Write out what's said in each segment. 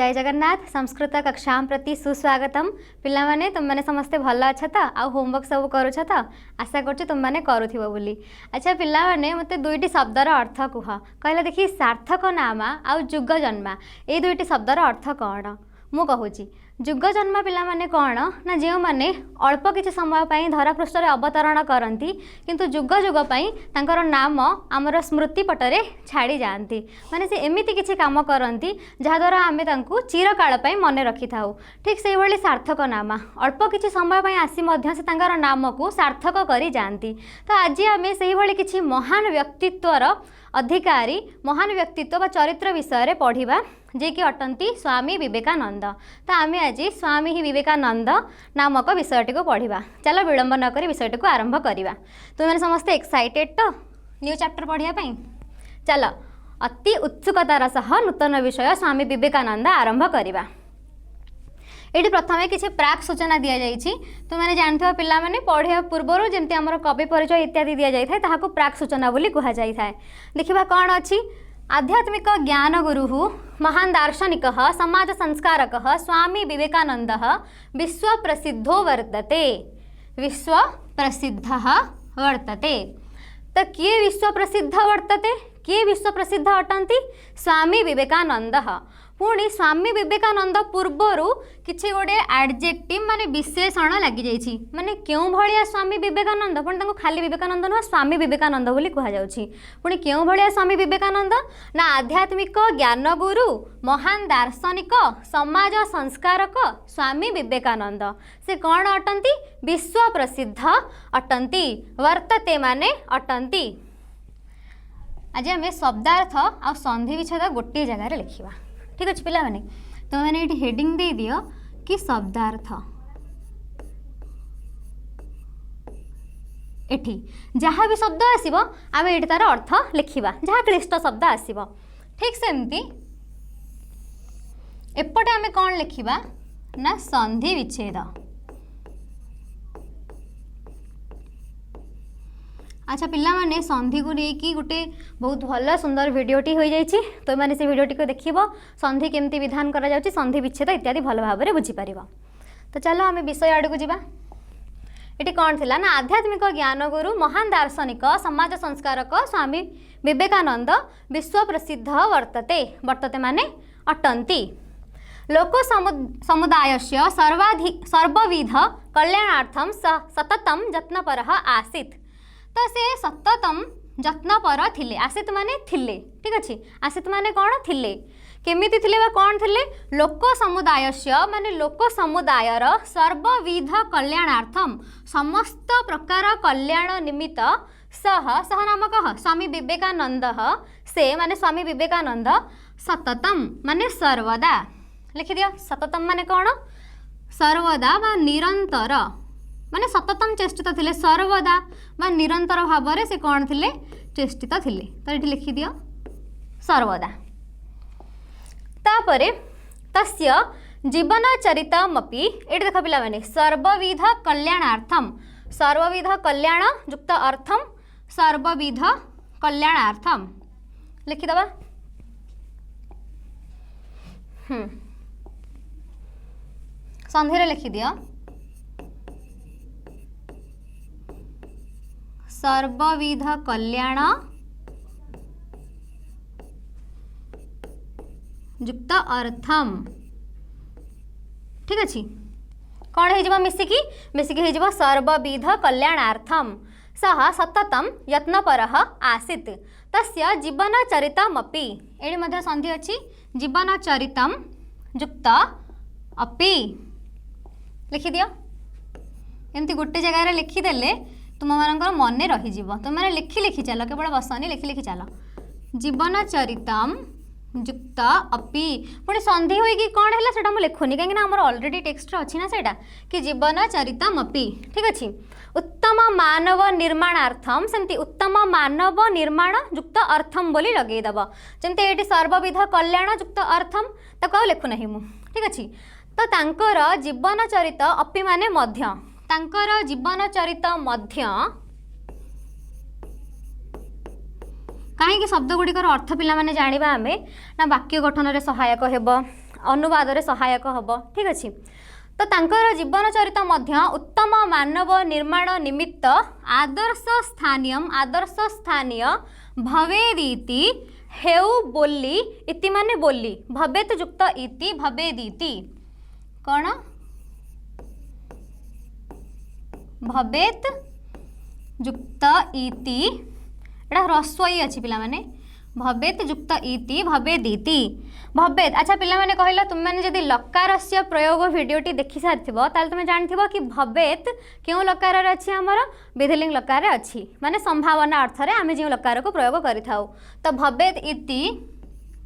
जय जगन्नाथ संस्कृत कक्षा प्रति सुस्वागतम। पिला माने तुम माने समस्ते भल अच्छा तो आ होमवर्क सब करुछ तो आशा कर तुम मैंने करुथिबो बोली। अच्छा पिला माने मते दुईटी शब्दर अर्थ कुह कहले देखी सार्थक नामा आ जुग जन्मा ए दुईटी शब्दर अर्थ कौन मु कहूची। जुग जन्मा पिला माने कौन ना जो माने अल्प किछि समय पई धरा पृष्ठ रे अवतरण करती किंतु जुग जुग पई तांकर नाम आमर स्मृति पटरे छाड़ी जाती माने से एमिति किछि काम करती जहाद्वारा आमे तांकु चिरकाल पई मने रखि थाउ। ठीक से भली सार्थक नामा अल्प किछि समय पई आसी मध्य से तांकर नाम को सार्थक करी जाती। तो आज आमे सेहि भली किछि महान व्यक्तित्वर अधिकारी महान व्यक्तित्व बा चरित्र विषय रे पढ़िबा जे कि अटंती स्वामी विवेकानंद। तो आम आज स्वामी ही विवेकानंद नामक विषयटी को पढ़ा। चलो विलंब न करी विषयटी को आरंभ करवा। तुम समस्ते एक्साइटेड तो न्यू चैप्टर पढ़ाई। चलो अति उत्सुकतार सह नूतन विषय स्वामी विवेकानंद आरंभ करवा। ये प्रथम किसी प्राक सूचना दि जाइए। तुमने जानते पिला माने पढ़िया पूर्वर जमती आम कवि परिचय इत्यादि दि जाए ताकू प्राक सूचना बोली कह जाए। देखा कौन अच्छी आध्यात्मिक ज्ञान गुरु महान दार्शनिक समाज संस्कारक स्वामी विवेकानंद विश्व प्रसिद्धो वर्तते। विश्व प्रसिद्ध वर्तते तो किए विश्व प्रसिद्ध वर्तते किए विश्व प्रसिद्ध अटंती स्वामी विवेकानंद। पुणी स्वामी विवेकानंद पूर्वरु किछि गोटे एडजेक्टिव माने विशेषण लगी जाइछि माने क्यों भलिया स्वामी विवेकानंद पुणी तांको खाली विवेकानंद नुह स्वामी विवेकानंद बोली कहा जाउछि। पुणी क्यों भलिया स्वामी विवेकानंद ना आध्यात्मिक ज्ञान गुरु महान दार्शनिक समाज संस्कारक स्वामी विवेकानंद से कौन अटंती विश्व प्रसिद्ध अटंती वर्तते माने अटंती। आज आम शब्दार्थ आ संधि विच्छेद गोटे जगार लिखा। ठीक अच्छे पिला माने तो मैंने ये हेडिंग दे दियो कि शब्दार्थ एठी जहाँ भी शब्द आसीबो आम ये तार अर्थ लिखा जहाँ क्लिष्ट शब्द आसीबो। ठीक सेमती एपटे आम कौन लिखा ना संधि विच्छेद। अच्छा पिला माने संधि को लेकिन गोटे बहुत भल सुंदर भिडटी हो जाइए। तो मैंने से भिडटी को देख संधि केमती विधान करा जाउछि संधि विच्छेद इत्यादि भल भाव में बुझीपर। तो चलो आम विषय आड़ को जावा। ये कौन थिला ना आध्यात्मिक ज्ञान गुरु महान दार्शनिक समाज संस्कारक स्वामी विवेकानंद विश्व प्रसिद्ध वर्तते। वर्तते माने अटंती लोक समुदायस्य सर्वविध कल्याणार्थम सततम यत्नपर आसीत्। तो से सततम यत्नपर थिले आसित माने थिले। ठीक अच्छे आसित माने कौन थिले केमिति थिले बा कौन थिले लोक समुदायस्य माने लोक समुदायर सर्वविध कल्याणार्थम समस्त प्रकार कल्याण निमित्त सह सह नाम कह स्वामी विवेकानंद से माने स्वामी विवेकानंद सततम माने सर्वदा लिखि दियो। सततम माने कौन सर्वदा बा निरंतर माने सततम चेष्टित थिले सर्वदा बा निरंतर भाव में से कौन थिले चेष्टित थिले। तो ये लिखि दियो सर्वदा। तापरे तस्य जीवन चरितमपि ये देख पिला माने सर्वविध कल्याणार्थम सर्वविध कल्याण युक्त अर्थम सर्वविध कल्याणार्थम लिखिदबा। संधि लिखि दियो सर्वविध कल्याण युक्त अर्थम। ठीक अच्छे कौन हो मिसिकी मिसिकी हो सर्वविध कल्याणार्थम सह सततम यत्नपर आसीत् तस्य जीवन चरितमपि। एड़ी मध्य संधि अच्छी जीवन चरितम युक्त अपि लिखि दियो। एमती गोटे जगह लिखिदेले तुम मान मन रही तुम मैंने लिखि लिखि चल केवल बसनी लिखि लिखि चल जीवन चरितम युक्त अपि। पुणी संधि होगी कौन है सेटा मुझे लिखुनी कहीं आम अलरेडी टेक्स्ट अच्छी ना सेटा कि जीवन चरितम अपि। ठीक अच्छे उत्तम मानव निर्माणार्थम सेमती उत्तम मानव निर्माण युक्त अर्थम बोली लगेदेव जमती ये सर्वविध कल्याण युक्त अर्थम ताको लिखुना मु। ठीक अच्छे तो तांकर जीवन चरित अपि माने मध्य तांकर जीवन चरित मध्य कहीं शब्द गुड़िकर अर्थ पिला माने जानिबा आमे ना वाक्य गठन रे सहायक हेबो अनुवाद रे सहायक हब ठीक अछि। तो तांकर जीवन चरित मध्य उत्तम मानव निर्माण निमित्त आदर्श स्थानीय भवेदीति हेउ बोली इति माने बोली भवेत युक्त इति भवेदीति कौन भवेत युक्त इति एटा ह्रस्वई अछि पिला माने भवेत युक्त इति भवेदीति भवेत। अच्छा पिला माने कहला तुम माने जदि लकारस्य प्रयोग भिडियोटी देखि सारथिबो ताल तुमे जानथिबो कि भवेत केउ लकार रे अछि हमर विधिलिंग लकार रे अछि माने संभावना अर्थ रे आमे जे लकार को प्रयोग करिथाउ। तो भवेत इति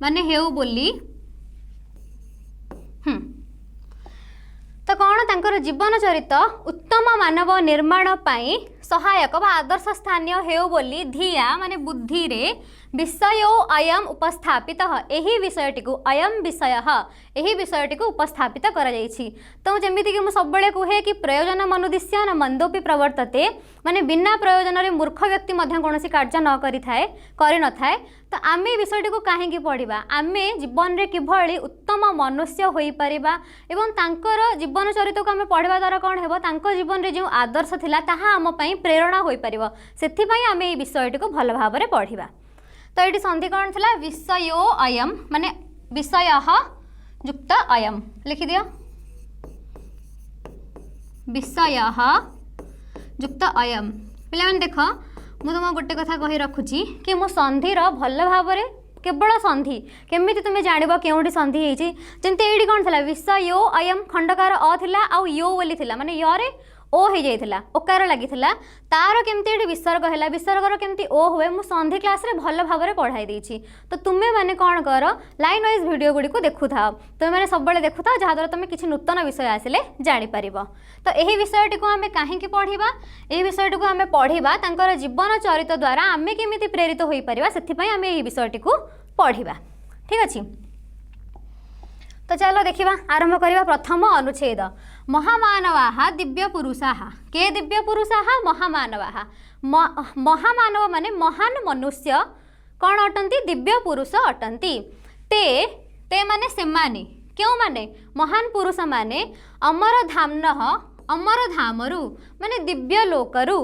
माने हेउ बोली तो कौन तांकर जीवन चरित उत्तम मानव निर्माण पाई सहायक बा आदर्श स्थानीय हेउ बोली धिया माने बुद्धि रे विषयो अयम उपस्थापित एही विषयटी को अयम विषय एही विषयटी को उपस्थापित करा जायछि। तो जेमिति कि मु सबबेले कहे कि प्रयोजन मनुदिश्य न मंदोपि प्रवर्तते माने बिना प्रयोजन रे मूर्ख व्यक्ति मध्य कोनोसी कार्य न करि न थाए। तो आमे विषयटी को काहेकि पढ़िबा आमे जीवन रे किभଳି उत्तम मनुष्य होई परिबा एवं तांकर जीवन चरित को आमे पढ़िबा द्वारा कोन हेबो तांको जीवन रे जो आदर्श थिला ताहा हम पई प्रेरणा होई परिबो सेथि पई आमे ए विषयटी को भल भाव रे पढ़िबा। तो ये संधि कौन थी विषयो अयम माने विषय युक्त अयम लिखि दियो विषय युक्त अयम पे देख मु तुम गोटे कथा कही रखुची कि मु संधिर भल भाव रे केवल संधि केमिति तुम जानिबो केउठी संधि हेची जेंते एडी कौन थला विषयो अयम खंडकार अ थिला आउ यो बोली थिला माने य रे ओ हो जाइथिला ओकार लागिथिला तार केमती एडी विसर्ग हैला विसर्गर केमती ओ हुए मु संधि क्लास रे भल भाव रे पढ़ाई देछि। तो तुमे माने कोन कर लाइन वाइज वीडियो गुडी को देखु थाओ तुमे माने सब बेले देखु थाओ जहा द्वारा तुमे किछि नूतन विषय आसिले जानि परिबो। तो एही विषयटी को हमें काहे कि पढ़िबा एही विषयटी को हमें पढ़िबा तांकर जीवन चरित द्वारा आमे केमिति प्रेरित होई परिबा सेथि पई हमें एही विषयटी को पढ़िबा ठीक अछि। तो चलो देखिबा आरंभ करिबा प्रथम अनुच्छेद महामानवाः दिव्य पुरुषाः के दिव्य पुरुषाः महामानवाः महामानव माने महान मनुष्य कौन अटंती दिव्य पुरुष अटंती ते माने से माने क्यों माने महान पुरुष माने अमर धामरु माने दिव्य लोकरु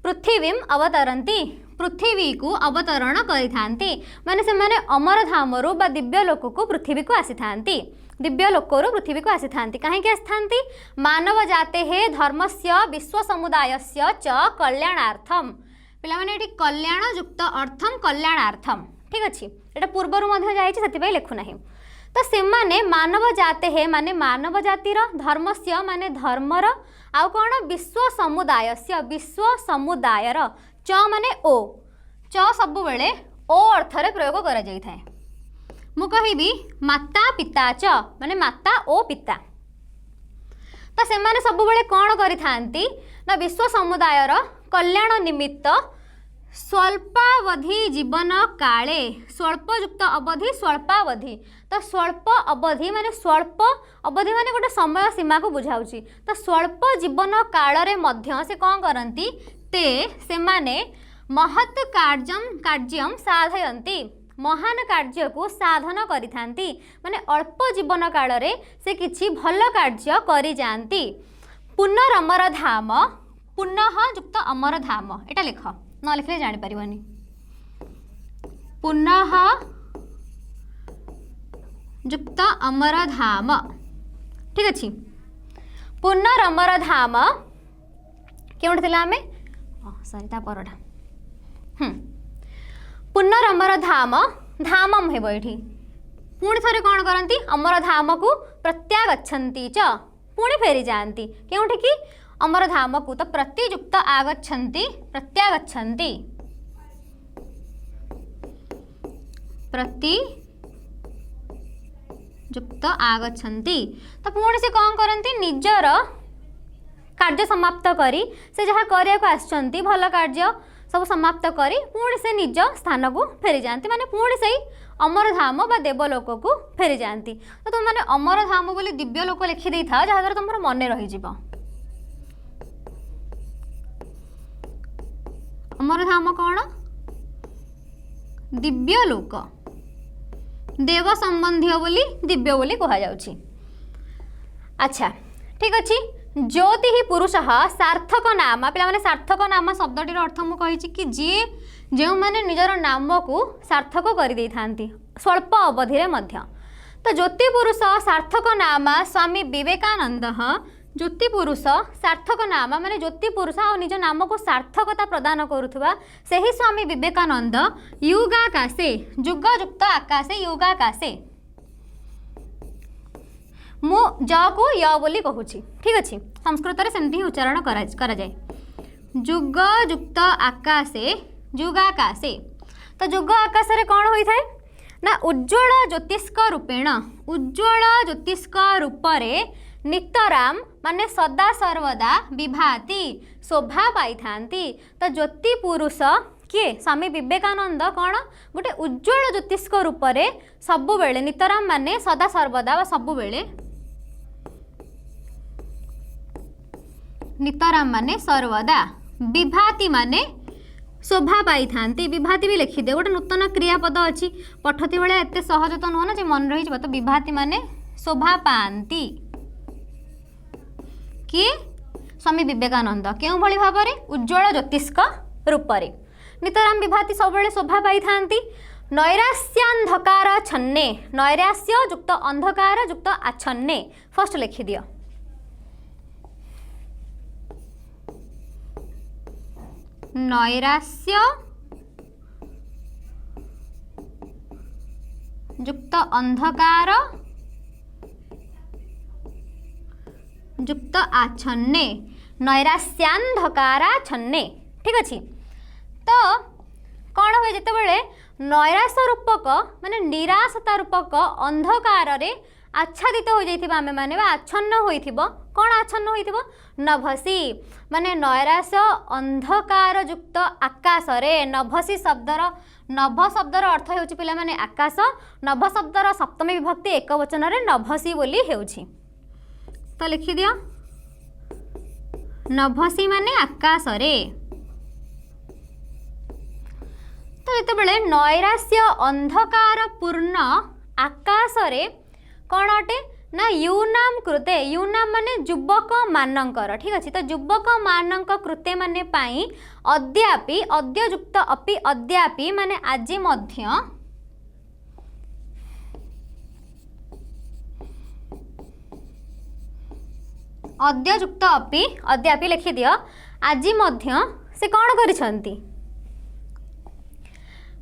पृथ्वीम अवतरंती पृथ्वी को अवतरण करिथांती माने से माने अमर धामरु बा दिव्य लोक को पृथ्वी को आसी थांती दिव्य लोकरु पृथ्वी को आसी थांती काहे के आस्थांती मानव जाते हे धर्मस्य विश्व समुदायस्य च कल्याणार्थम पिला माने एटी कल्याण युक्त अर्थम कल्याणार्थम ठीक अछि एटा पूर्वरु मध्ये जाईछि सेति पई लेखु नाही। तो से माने मानव जाते हे माने मानव जातिर धर्मस्य माने धर्मर आउ कोन विश्व समुदायर च माने ओ च सब बेले ओ अर्थ रे प्रयोग करा जाई थाए मु कहिबी माता पिता च माने माता ओ पिता। तो से माने सब बेले कोन करि थांती ना विश्व समुदायर कल्याण निमित्त स्वल्पावधि जीवन काले स्वल्प युक्त अवधि स्वल्पावधि तो स्वल्प अवधि माने गोटे समय सीमा को बुझाउची। तो स्वल्प जीवन काल रे मध्य से कौन करती ते से माने महत् कार्यम साधयंती महान कार्य को साधन करिथांती माने अल्प जीवन काल रे से किछि भल कार्य करि जानती। पुनरमर धाम पुनः युक्त अमर धाम एटा लिख न लिखले जानि परिबनी पुनः युक्त अमर धाम ठीक अछि। पुनरमर धाम केउठ थिला हमें सॉरी ता परडा पुनरमर धाम धामम हेबो एठी पुणी थरे कौन करती अमर धाम को प्रत्यागच्छन्ति च पुणी फेरी जाती केउठी की अमर धाम को तो प्रतियुक्त आगच्छन्ति प्रत्यागच्छन्ति प्रतियुक्त आगच्छन्ति तो पुणी से कौन करती निजर कार्य समाप्त करी से जहाँ करिया को आसछन्ति भल कार्य सब समाप्त करी पुणी से निज स्थान को फेरी जाती माने पुणी से अमर धाम बा देवलोक को फेरी जाती। तो तुम माने अमर धाम बोली दिव्य लोक लिखि देई था जहाँ द्वारा तुम मन रही जीव अमर धाम कौन दिव्य लोक देव संबंधी बोली दिव्य बोली कह जाउछि। अच्छा ठीक अच्छे। ज्योति ही पुरुष सार्थक नाम पे मैंने सार्थक नाम शब्दटीर अर्थ मुझे कि जी जो मैंने निजर नाम को सार्थक कर दे था स्वल्प अवधि मध्य। तो ज्योति पुरुष सार्थक नाम स्वामी विवेकानंद ज्योति पुरुष सार्थक नाम माने ज्योति पुरुष और निज नाम को सार्थकता प्रदान करुवा से ही स्वामी विवेकानंद युगाकाशे जुगयुक्त आकाशे युगाकाशे मु ज को य बोली कहूची। ठीक अच्छे। संस्कृत में सेमती उच्चारण करा जाए जुगयुक्त आकाशे जुगाकाशे। तो जुग आकाश रे कौन होई थाए ना उज्ज्वल ज्योतिष्क रूपेण उज्ज्वल ज्योतिष्क रूपरे नितराम माने सदा सर्वदा विभाति शोभा पाई थांती। तो ज्योति पुरुष किए स्वामी विवेकानंद कौन गोटे उज्ज्वल ज्योतिष्क रूपरे सबु बेले नितराम माने सदा सर्वदा सबुबेले नितराम माने सर्वदा विभाति माने शोभा पाई थांती। विभाति भी लिखिदे गोटे नूतन क्रियापद अच्छी पठती बेले एत सहज तो नुह ना जे मन रही। तो विभाति माने शोभा पाती किए स्वामी विवेकानंद क्यों भली भाव में उज्ज्वल ज्योतिष्क रूपरे नितराम विभाति सब शोभा पाई थांती। नैरास्यांधकार छन्ने नैरास्य युक्त अंधकार युक्त आच्छन्ने फर्स्ट लिखि दियो नैरास्य युक्त अंधकार युक्त आच्छन्ने नैरास्यांधकाराच्छन्ने। ठीक अच्छे। तो कौन हुए जितेबाला नैराश रूपक माने निराशता रूपक अंधकार रे आच्छादित हो जाइथिबा आमे माने आच्छन्न होइथिबो कौन आच्छन्न होइथिबो नभसी माने नैराश अंधकार युक्त आकाश रे नभसी शब्दर नभ शब्दर अर्थ हेउछि पिला माने आकाश नभ शब्दर सप्तमी विभक्ति एक वचन रे नभसी बोली हेउछि। तो लिखि दियो नभसी माने आकाश रे। तो जितेबाला नैराश्य अंधकार पूर्ण आकाश रे कौन अटे ना यूनाम कृते यूनाम माने युवक मानंकर। ठीक अच्छे। तो युवक मानंक कृते माने पाई अद्यापि अद्ययुक्त अपि अद्यापि माने आज मध्य अद्ययुक्त अपि अद्यापि लिखि दियो आज मध्य से कौन करिसंती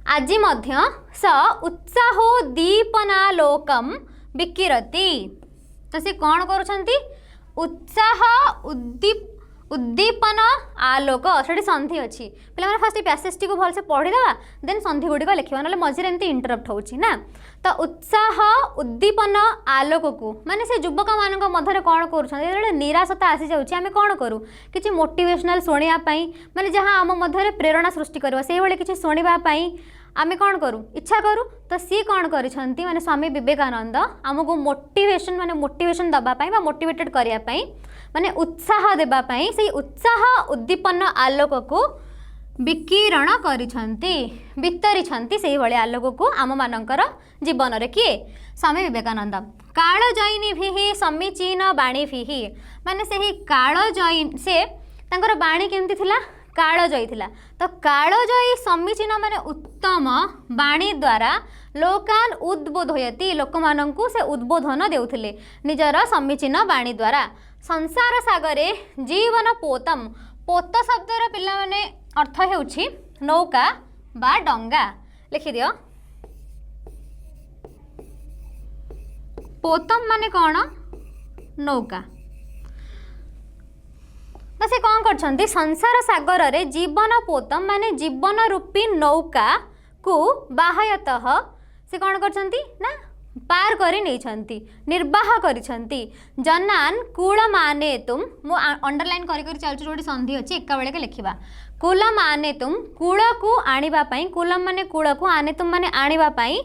आज मध्य स उत्साहो दीपनालोकम विकिरति। तो से कौन करुछंती उत्साह उद्दीपन आलोक से संधि अच्छी पे फास्ट पैसेज टी को भलसे पढ़ीदेवा देन संधि गुड़िक लिखा ना मझे एमती इंटरप्ट होची ना। तो उत्साह उद्दीपन आलोक को माने से युवक मान मध्य कौन कर निराशता आसी जाऊँगी आम कौन करूँ कि मोटिवेशनल शुणापी माने जहाँ आम मध्य प्रेरणा सृष्टि कर किसी शुणापी आम कौन करूँ इच्छा करूँ। तो सी कौन करिसेंती माने स्वामी विवेकानंद आमको मोटिवेशन माने मोटिवेशन दबापाई बा मोटिवेटेड करने माने उत्साह देबापाई से उत्साह उद्दीपन आलोक को विकिरण करिसेंती वितरिछंती से भली आलोक को आम मानकर जीवन रे किए स्वामी विवेकानंद। कालजयिनी भी समीचीन बाणी भी माने से कालजयी से तांकर बाणी केमती थिला कालजयी थिला। तो कालजयी समीचीन माने उत्तम बाणी द्वारा लोकान उद्बोधयति लोक माननकु से उद्बोधन देउथिले निजर समीचीन बाणी द्वारा। संसार सागरे जीवन पोतम पोत शब्दर पिला माने अर्थ हेउछि नौका बा डंगा लिखि दियो पोतम माने कौन नौका। तो से कौन करछंती संसार सागर रे जीवन पोतम माने जीवन रूपी नौका को बाह्यतः से कौन करछंती ना पार करी नहीं निर्वाह करिछंती। जनान कूल माने तुम मु अंडरलाइन करी करी चलछु जोडी संधि अछि एका बेले के लिखिबा कूल माने तुम कूल को आनिबा पई कूलम माने कूल को आने तुम माने आनिबा पई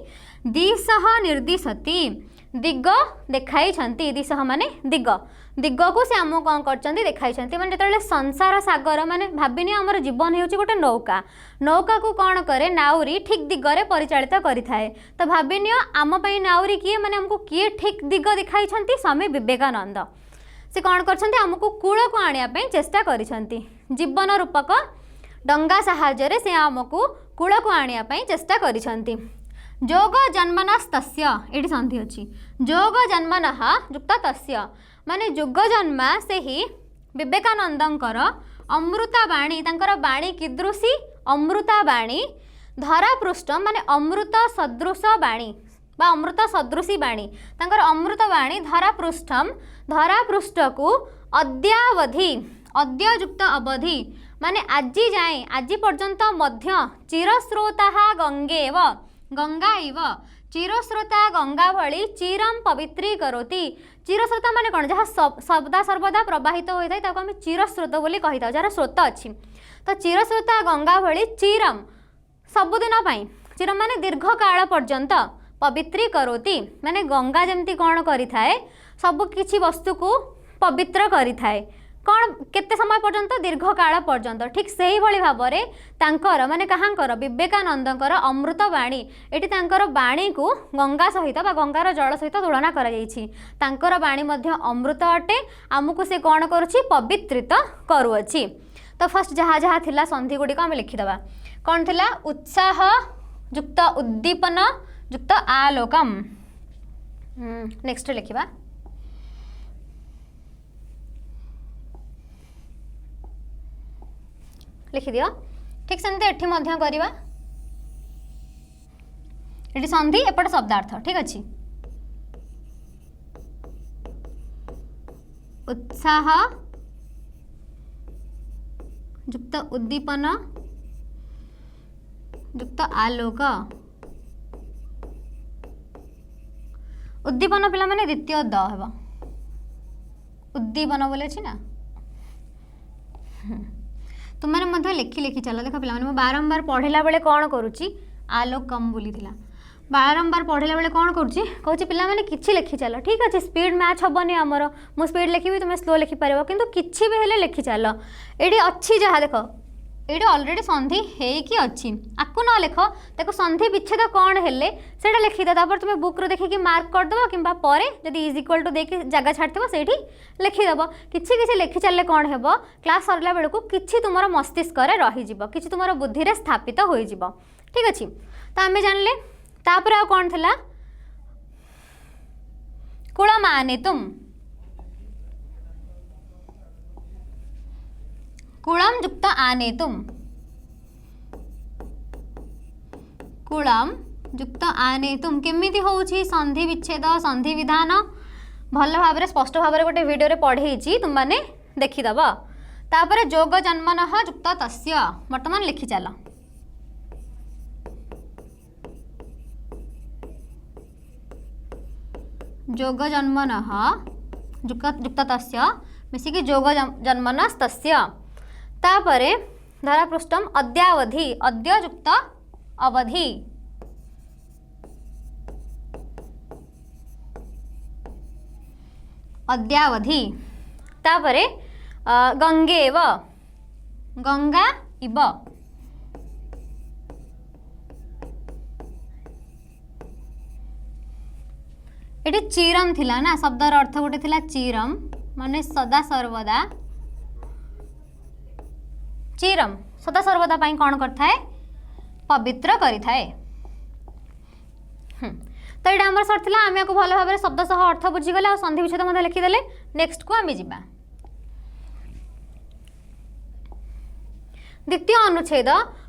दिशह निर्दिशति दिग देखाई दिश माने दिग दिग को से आम कौन कर देखाई माने जो संसार सागर माने भाविनी आमर जीवन हो गोटे नौका नौका को कौन करे नाउरी ठीक दिगरे परिचालित करिथाए तो भाविनी आम नाउरी किए माने हमको किए ठीक दिग देखाई स्वामी विवेकानंद से कौन करमको कूल को आने चेष्टा करिसेंती जीवन रूपक डंगा साहाय्य से आमको कूल को आने चेष्टा करिसेंती जोग जन्मनस्तस्य ये संधि अच्छी जोग जन्मनः युक्त तस्य माने युग जन्मा से ही विवेकानंदंकर अमृतावाणी तांकर वाणी कीदृशी अमृतावाणी धरापृष्ठ माने अमृत सदृश वाणी बा अमृत सदृशी वाणी तांकर अमृतवाणी धरापृष्ठ को अद्यावधि अद्य युक्त अवधि माने आजी जाए आज पर्यंत मध्य चिरस्रोता गंगेव गंगा इव चिरस्रोता गंगा भली चिरम पवित्री करोति चिरस्रोता माने कौन जहाँ सदा सर्वदा प्रवाहित होता है आम चिरस्रोत बोली कही था जार स्रोत अच्छी तो चिरस्रोता गंगा भली चिरम सबुदिन पाई चिरम माने दीर्घ काल पर्यंत पवित्री करोति माने गंगा जमती कौन करि थाए सब किछि वस्तु को पवित्र करि थाए कौन केते समय पर्यंत दीर्घ काल पर्यंत ठीक से ही भली भाबरे तांकर माने कहांकर विवेकानंदकर अमृतवाणी एटी तांकर वाणी को गंगा सहित बा गंगार जल सहित तुलना करा जायछि तांकर वाणी मध्य अमृत अटे आमको से कौन करुछि पवित्रित करुअछि तो फर्स्ट जहाँ जहाँ थिला संधि गुड़ी को आम लिखिदबा कौन थिला उत्साह युक्त उद्दीपन युक्त आलोकम नेक्स्ट लिखिबा लिखिदियो ठीक सेमती एठी मध्य करिबा एठी संधि एपट शब्दार्थ ठीक अच्छी उत्साह युक्त उद्दीपन युक्त आलोक उद्दीपन पिला माने द्वितीय द हेबा उद्दीपन बोले छी ना तुमने मध्य लिखि लिखि चल देख पे बारंबार पढ़ला बेले कौन करुच्ची आलोकम बोली बारंबार पढ़ला बेले कौन करुच्ची कहूँ पे किसी लिखि चल ठीक अच्छे स्पीड मैच हेनी आमर मु स्पीड लिखी तुम स्लो लिखिपार कि किसी भी हेले लिखि चल ये अच्छी जहाँ देख ये ऑलरेडी संधि होगी अच्छी आपको न लिख देखो संधि विच्छेद कौन हेले से लिखिद तुम बुक रू देखिए मार्क करदेव कि जब इज इक्वल टू देखिए जगह छाड़व से लिखिदेव कि लिखि चलने कौन हे क्लास सरला बेलू कि तुम मस्तिष्क रही कि तुम बुद्धि में स्थापित हो ठीक अच्छे तो आम जानले तापर आ कौन थिला कुलम आनेतुम कुलम युक्त आनेतुम कुलम युक्त आनेतुम केमिति होउछि संधि विच्छेद संधि विधान भल भाव स्पष्ट भाव गोटे वीडियो पढ़ेछि तुम माने देखिदब तापर जोग जन्मनः युक्त तस्य वर्तमान लिखि चल जोग जन्मनः युक्त तस्य मिसिकी जोग जन्मनस्तस्य तापरे धरापृष्ठम अद्यावधि अद्य युक्त अवधि अद्यावधि तापरे गंगेव गंगा इव ये चिरम थिला ना शब्दर अर्थ गोटे थिला चिरम माने सदा सर्वदा चिरम सदा सर्वदा पाई कौन करता है पवित्र करिथा है तो ये आम सर आम या भल भाव शब्द सह अर्थ बुझीगले आ संधि विच्छेद मध्य लिखिदेले नेक्स्ट को आम जा द्वितीय अनुच्छेद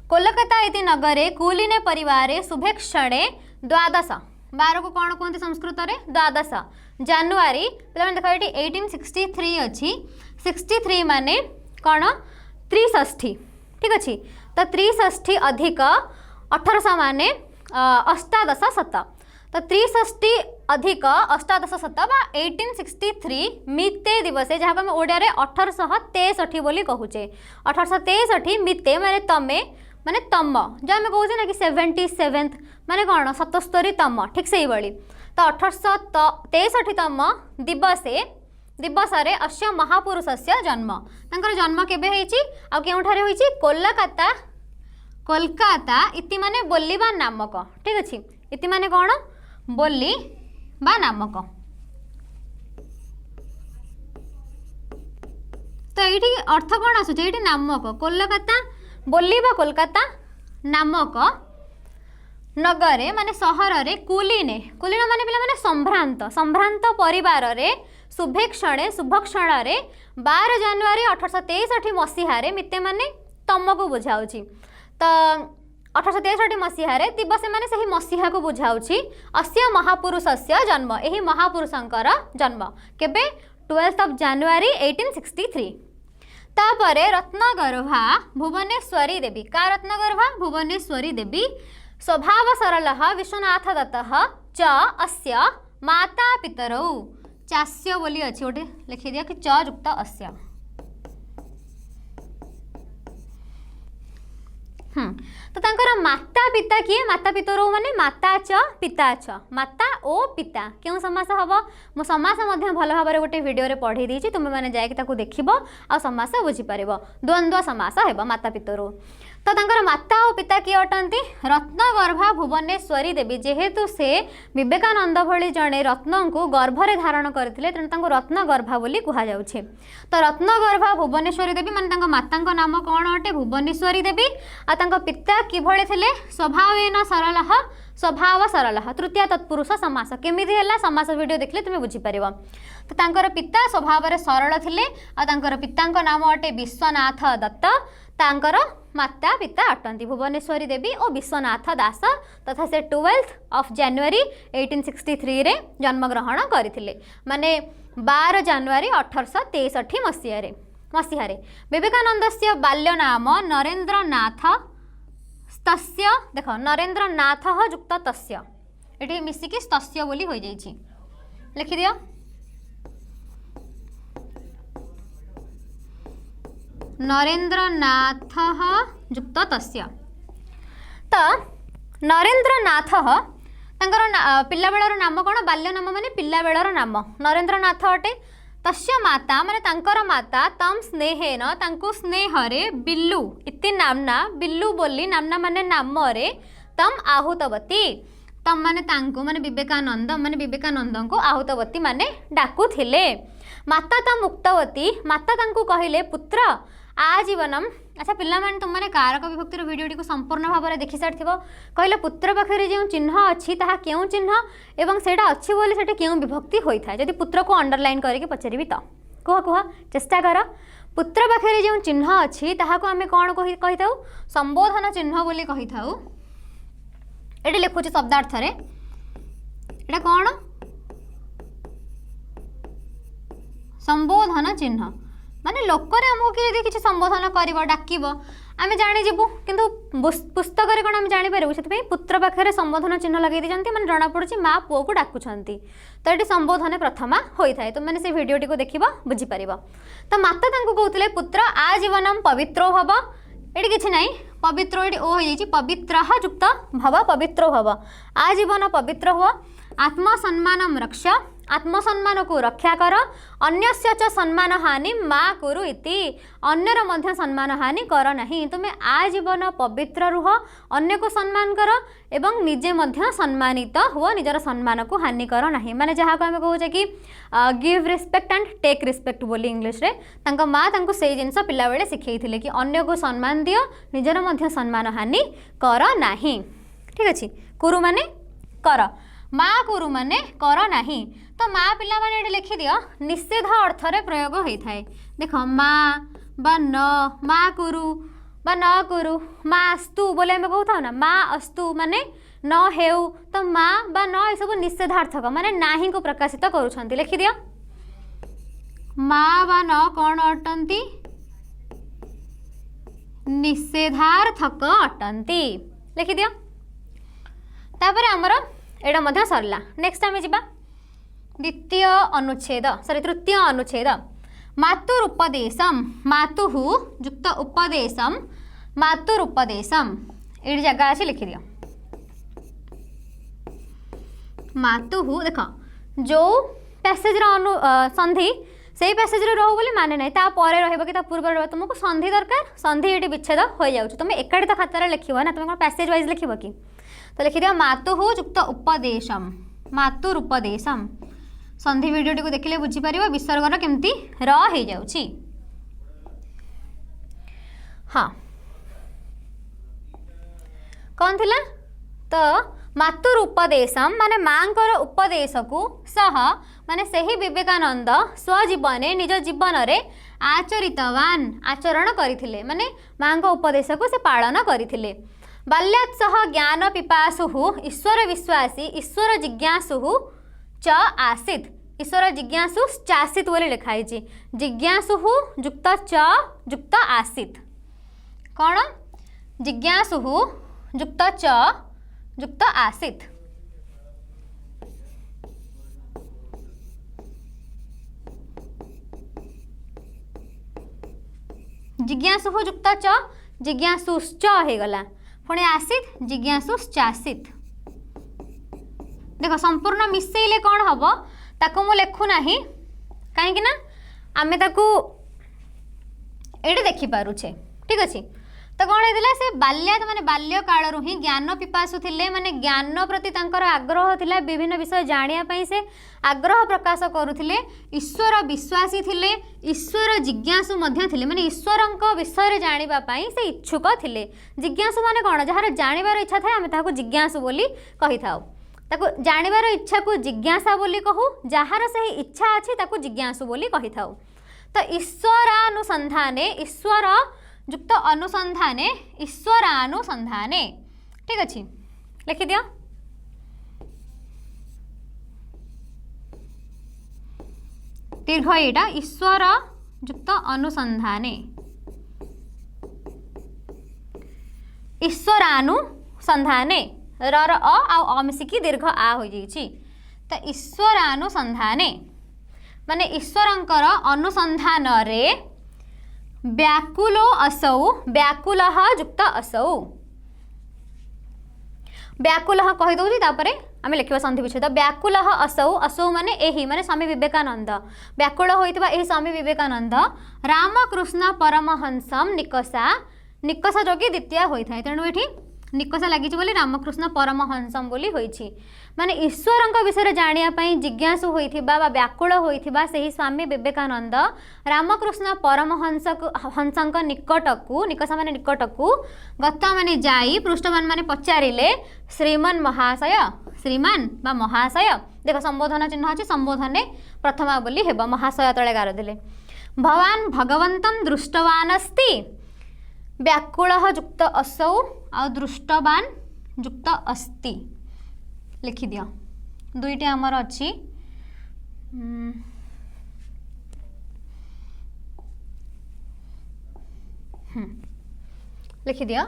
कोलकाता इति नगरे कुलीने परिवारे शुभे क्षणे द्वादश 12 को कौन कहते संस्कृत में द्वादश जानुआरी पे देख ये 1863 अच्छी 63 माने कौन 63 ठीक अच्छे तो 63 अधिक 1800 माने अष्टादश शत तो 63 अधिक अष्टादश शत बा 1863 मिते दिवसे जहाँ आम ओडिया 1863 बोली कहूचे 1863 मिते माने तमे माने तम जो आम कहूँ ना कि 77th माने कौन 77तम ठीक से ही तो 1863तम दिवस रे अस्य महापुरुषस्य जन्म तांकर जन्म केबे हेची आ केउठारे होईची कोलकाता इति माने बोलिबा नामक ठीक अछि इति माने कोन बोलिबा नामक तो ये अर्थ कौन आसुच ये नामक कोलकाता बोलिबा कोलकाता नामक नगरे माने सहर रे कुलीने माने पिला माने संभ्रांत परिवार रे शुभक्षणे 12 जनवरी 1863 मसीह मिते माने तमको बुझाऊँगी तो 1863 मसीह दिवस माने सही मसीहा को बुझाऊँगी अस्य महापुरुषस्य जन्म यही महापुरुषंकर जन्म केबे 12 जनवरी 1863 तापरे रत्नगर्भा भुवनेश्वरी देवी का रत्नगर्भा भुवनेश्वरी देवी स्वभाव सरल विश्वनाथ दत्त च अस्य माता पितरौ चास्य बोली अच्छी गोटे लिखी दिया कि च युक्त अस्य तो तांकर माता पिता किए माता पितरौ माने माता च माता ओ पिता क्यों समास हम मु समास भल भाव गोटे वीडियो रे पढ़ी देछि तुम मैंने जाकि ताकू देखिबो आ समास बुझी पारिबो द्वंद्व समास हेबो माता पितरौ तो तांकर माता और पिता किए अटंती रत्नगर्भा भुवनेश्वरी देवी जेहेतु से विवेकानंद भली जड़े रत्न को गर्भरे धारण करते तेणु रत्नगर्भा बोली कहा जाउछे तो रत्नगर्भा भुवनेश्वरी देवी माने तांको मातांक नाम कौन अटे भुवनेश्वरी देवी आ तांको पिता किभळे थिले स्वभाव सरल तृतीय तत्पुरुष समास केमिति हैला समास वीडियो देखले तुम बुझी पारिबो तो तांकर पिता स्वभाव रे सरल थिले आ तांकर पितांक नाम अटे विश्वनाथ दत्त तांकर माता पिता अटंती भुवनेश्वरी देवी और विश्वनाथ दास तथा से 12 जनवरी 1863 रे जन्म ग्रहण करथिले माने 12 जनवरी 1863 मसीह रे विवेकानंदस्य बाल्य नाम नरेंद्रनाथ तस्य देख नरेंद्रनाथ युक्त तस्य ये मिसिकी तस्य बोली हो जाइछि लिखि दियो नरेंद्रनाथ युक्त तस्य तो नरेंद्रनाथ तांकर पिला बेलर नाम कौन बाल्य नाम माने पिला बेलर नाम नरेंद्रनाथ अटे तस्य माता माने तांकर माता तम स्नेहेन तांकु स्नेहरे बिल्लू इति नामना बिल्लू बोली नामना माने नाम रे तम आहूतवती तम माने तांकु माने विवेकानंद को आहूतवती माने डाकुथिले माता तम मुक्तवती माता तांकु कहिले पुत्र आजीवनम अच्छा पिला माने तुम माने कारक विभक्तिर वीडियोटी को संपूर्ण भाव में देखि सारथिबो कहले पुत्र पाखरे जे चिन्ह अछि ताहा केउ चिन्ह एवं सेटा अछि बोली सेटा केउ विभक्ति होई थाए जदि पुत्र को अंडरलाइन करके पचरिबी त कुह चेष्टा कर पुत्र पाखरे जे चिन्ह अछि ताहा को आमे कोन कहि थाउ संबोधन चिन्ह बोली कहि थाउ एटी लिखुछि शब्दार्थ रे एटा कोन संबोधन चिन्ह माने लोकरे हमको किसी संबोधन कर डाक आम जाणी जीवु किंतु पुस्तक कौन आम जापर से पुत्र पाखे संबोधन चिन्ह लगे मैंने जना पड़ी माँ पुओ को डाकुंट तो ये संबोधन प्रथमा होता है तुमने से भिडटी को देख बुझीपर तो माता कहते पुत्र आजीवनम पवित्रो भव ये कि ना पवित्र ये ओ हो पवित्र युक्त भव पवित्रो भव आजीवन पवित्र हो आत्मसम्मान रक्ष आत्मसम्मान को रक्षा कर अन्यस्य च सम्मान हानि मा कुरु इति अन्यर मध्य सम्मान हानि कर नहीं तुम्हें आजीवन पवित्र रुह अन्य को सम्मान कर एवं निजे मध्य सम्मानित हुआ निजर सम्मान को हानि कर नहीं माने जहाँ को आम कहे कि give respect and take respect बोली इंग्लिश रे तांका माँ तांको से जिनस पिला बेले शिखई कि अन्य को सम्मान दियो निजर मध्य सम्मान हानि कर नहीं ठीक अच्छे कुरु माने कर माँ कुरु माने कर नहीं तो माँ पिला माने लिखि दियो निषेध अर्थ रे प्रयोग होता है देख माँ बा न माँ कुरु बा न कुरु माँ अस्तु बोले आम कहता ना माँ अस्तु माने न हेउ तो माँ बा न ये सब निषेधार्थक माने नाही को प्रकाशित करुछंती लिखि दियो माँ बा न कौन अटंती निषेधार्थक अटंती लिखि दियो तापर हमर एटा मध्य सरला नेक्स्ट आम जा द्वितीय अनुच्छेद तृतीय अनुच्छेद मातुरुपदेशम मातुः युक्त उपदेशम मातुरुपदेशम ये जगह अच्छे लिखि दियो मातुः देख जो पैसेज अनु संधि से पैसेज रहू बोली माने ना ता परे रहबो कि ता पूर्व रहबो तुमको संधि दरकार संधि एटी विच्छेद हो जाउछ तुम एकाडी तो खातार लिखिबो ना तुम कोन पैसेज वाइज लिखिबो कि तो लिखि दियो मातुः युक्त उपदेशम मातुरुपदेशम संधि वीडियो टी को देखिले बुझी परिबो विसर्गर केमती र हे जाउछि। हाँ कौन थिला तो मातुर उपदेशम माने मांकर उपदेश को सह माने सही विवेकानंद स्वजीवने निज जीवन रे आचरितवान आचरण करथिले माने मां को उपदेश को से पालन करथिले। बाल्यात् सह ज्ञान पिपासुः ईश्वर विश्वासी ईश्वर जिज्ञासुः च आसीत् ईश्वर जिज्ञासु चासीत् बोली लिखाई जिज्ञासुः युक्त च युक्त आसीत् कौन जिज्ञासुः युक्त च युक्त आसीत्। जिज्ञासुः युक्त च जिज्ञासुश्च हो गला पुणी आसीत् जिज्ञासुश्चासीत्। देख संपूर्ण मिसेले कौन हम ताको मु लेखु नाही कहीं ना आमे ताको एटे देखि पारुछे ठीक अच्छे। तो कौन होता से बाल्यात माने बाल्य काल ही ज्ञान पिपासु थिले माने ज्ञान प्रति तांकर आग्रह थिला विभिन्न विषय जानिया पई से आग्रह प्रकाश करुथिले ईश्वर विश्वासी थिले ईश्वर जिज्ञासु मध्य थिले माने ईश्वरंक विषय जानिबा पई से इच्छुक थिले। जिज्ञासु माने कौन जहार जानिबार इच्छा थाए आमे ताको जिज्ञासु बोली कहि थाउ ताको जानिबार इच्छा को जिज्ञासा बोली कहू जहार से इच्छा अछि ताको जिज्ञासु बोली कहि थाउ। तो ईश्वरानुसंधाने ईश्वर युक्त अनुसंधाने ईश्वरानुसंधाने ठीक अच्छे लिखि दियो। दीर्घ एटा ईश्वर युक्त अनुसंधाने ईश्वरानुसंधाने र आ मिसिकी दीर्घ आ हो जाइछि। तो ईश्वरानुसंधाने माने ईश्वरंकर अनुसंधान रे व्याकुलो असौ व्याकुलः युक्त असौ व्याकुलः कहि दउछि तापरे आमे लिखिबा संधि विच्छेद व्याकुलः असौ असौ माने एही माने स्वामी विवेकानंद व्याकुल होइतबा एही स्वामी विवेकानंद रामकृष्ण परमहंसम निकषा जोगी द्वितीय होइथाय तेणु एठी निकषा लगी बोली रामकृष्ण परमहंसम बोली होइछि माने ईश्वरंक विषय जानिया पई जिज्ञासु होइथिबा बा व्याकुल होइथिबा सेही स्वामी विवेकानंद रामकृष्ण परमहंस हंसंक निकटकू निकषा माने निकटकू गत्ता माने जाई पृष्ठमान माने पचारिले श्रीमान महाशय श्रीमान बा महाशय देख संबोधन चिन्ह अछि संबोधने प्रथमा बोली हेबा महाशय तळे गार देले भवान भगवंतं दृष्टवान अस्ति व्याकुल युक्त असौ आ दृष्टवान युक्त अस्ति लिखि दियो दुईटी आमर अच्छी लिखि दियो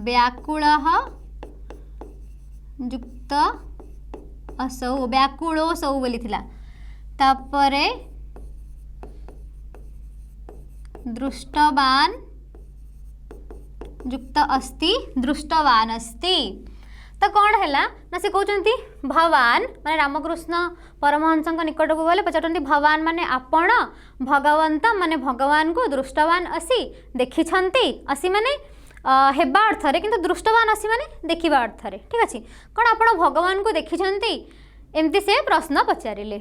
व्याकुल युक्त असौ व्याकुलो सौ बोली थिला तापरे दृष्टवान युक्त अस्ति दृष्टवान अस्ति। तो कौन है ना से कहते भवान माने रामकृष्ण परमहंस निकट को गले पचारती भवान माने आपण भगवंत माने भगवान को दृष्टवान असी देखी असी माने हेबा अर्थ रे किंतु दृष्टवान असी माने देखिबा अर्थ रे ठीक अच्छे कौन आपण भगवान को देखी एमती से प्रश्न पचारिले